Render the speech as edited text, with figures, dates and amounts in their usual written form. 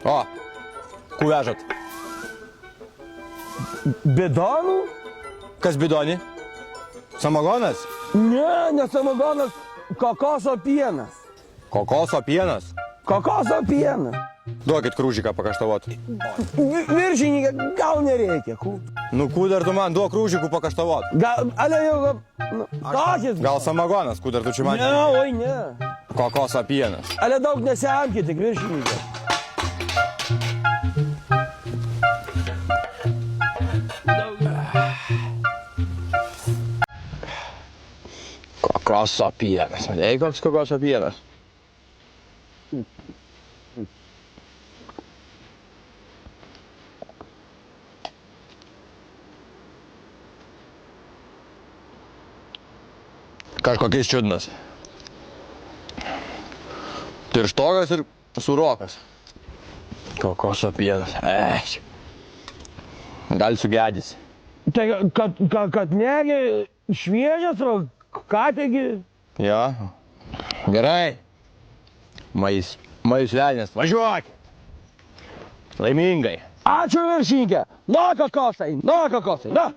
O, kur vežat? Bidonų? Kas bidonį? Samagonas? Ne, ne samagonas, kokoso pienas. Kokoso pienas? Kokoso pienas. Duokit krūžiką pakaštavot. Viršininkė, gal nereikia. Nu, kudar tu man duok krūžikų pakaštavot. Gal, ale jau, tokis. Gal samagonas, kudar tu čia man? Ne, oi ne. Kokoso pienas. Ale daug nesemkit, tik viršininkė. Kokoso pienas. Matei, koks kokoso pienas? Kažkokiais čiudnas. Tirštokas ir surokas. Kokoso pienas. Gal sugedys. Tai kad negi šviežias, o ką taigi? Jo. Gerai. Mais velnės. Važiuok. Laimingai. Ačiū viršininkė. Na kokosai, na.